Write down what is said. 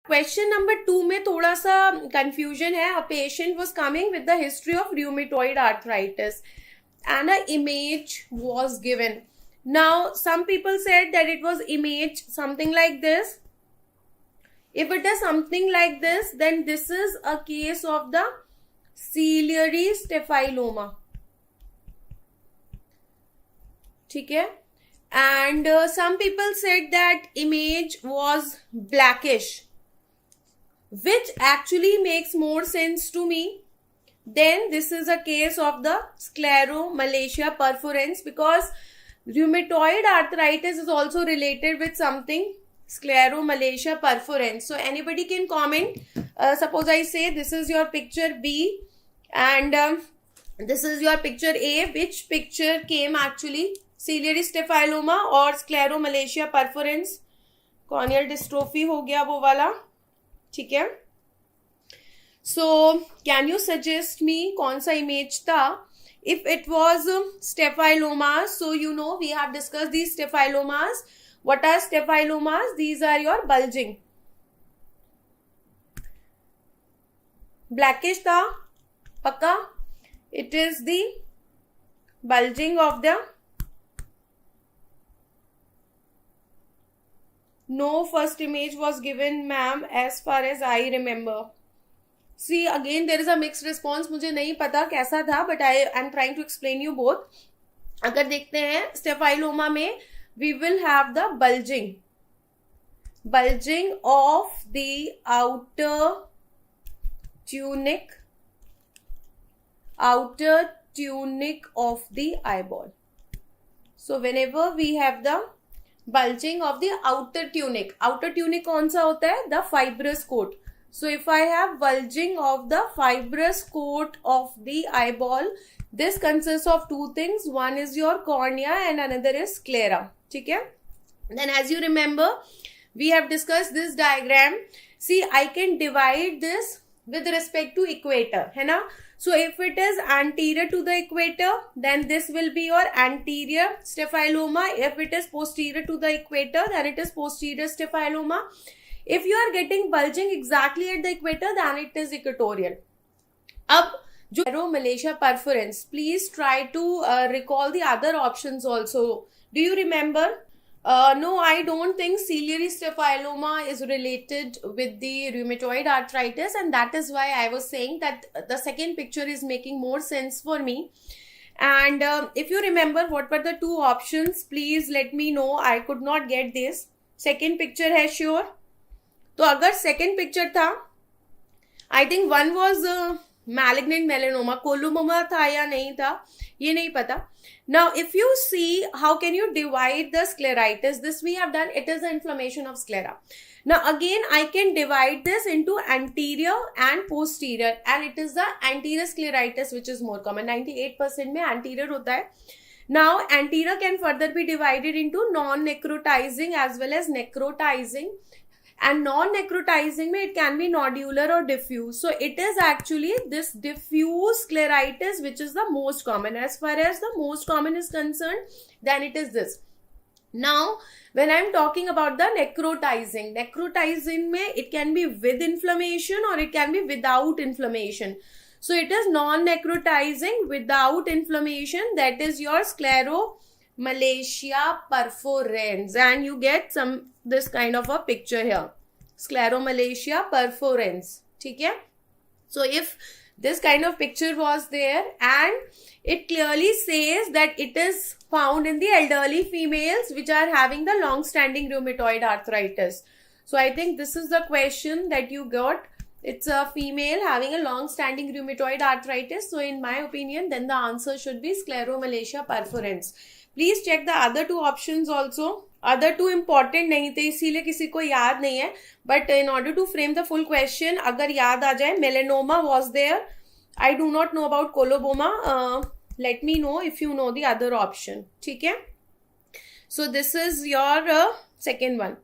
Question number 2 में थोड़ा सा कंफ्यूजन है. A patient was coming with the history of rheumatoid arthritis and an image was given. Now some people said that it was image something like this. If it is something like this, then this is a case of the ciliary staphyloma. ठीक है. And some people said that image was blackish, which actually makes more sense to me. Then this is a case of the scleromalacia perforans, because rheumatoid arthritis is also related with something scleromalacia perforans. So anybody can comment. Suppose I say this is your picture B and this is your picture A. Which picture came actually? Ciliary staphyloma or scleromalacia perforans? Corneal dystrophy हो गया वो वाला. ठीक है. So can you suggest me कौन सा image था? If it was staphylomas, so you know we have discussed these staphylomas. What are staphylomas? These are your bulging. Blackish था पक्का. It is the bulging of the. No first image was given, ma'am, as far as I remember. See, again there is a mixed response. मुझे नहीं पता कैसा था, but I am trying to explain you both. अगर देखते हैं स्टेफाइलोमा में we will have the bulging of the outer tunic of the eyeball. So whenever we have the bulging of the outer tunic कौन सा होता है? The fibrous coat. So if I have bulging of the fibrous coat of the eyeball, this consists of two things. One is your cornea and another is sclera. ठीक है. Then as you remember, we have discussed this diagram. See, I can divide this with respect to equator, है ना? So if it is anterior to the equator, then this will be your anterior staphyloma. If it is posterior to the equator, then it is posterior staphyloma. If you are getting bulging exactly at the equator, then it is equatorial. अब जो scleromalacia perforans, please try to recall the other options also. Do you remember? No, I don't think ciliary staphyloma is related with the rheumatoid arthritis, and that is why I was saying that the second picture is making more sense for me. And if you remember what were the two options, please let me know. I could not get this. Second picture है sure. तो अगर second picture था, I think one was malignant melanoma. कोलोमा था या नहीं था ये नहीं पता. Now if you see how can you divide the scleritis, this we have done. It is the inflammation of sclera. Now again I can divide this into anterior and posterior, and it is the anterior scleritis which is more common. 98% में anterior होता है. Now anterior can further be divided into non-necrotizing as well as necrotizing. And non-necrotizing में it can be nodular or diffuse. So it is actually this diffuse scleritis which is the most common. As far as the most common is concerned, then it is this. Now when I am talking about the necrotizing में it can be with inflammation or it can be without inflammation. So it is non-necrotizing without inflammation, that is your scleromalacia perforans, and you get this kind of a picture here, scleromalacia perforans. ठीक है. So if this kind of picture was there, and it clearly says that it is found in the elderly females which are having the long-standing rheumatoid arthritis. So I think this is the question that you got. It's a female having a long-standing rheumatoid arthritis. So in my opinion, then the answer should be scleromalacia perforans. Please check the other two options also. Other two important नहीं थे इसीलिए किसी को याद नहीं है. But in order to frame the full question, अगर याद आ जाए, melanoma was there. I do not know about coloboma. Let me know if you know the other option. ठीक है. So this is your second one.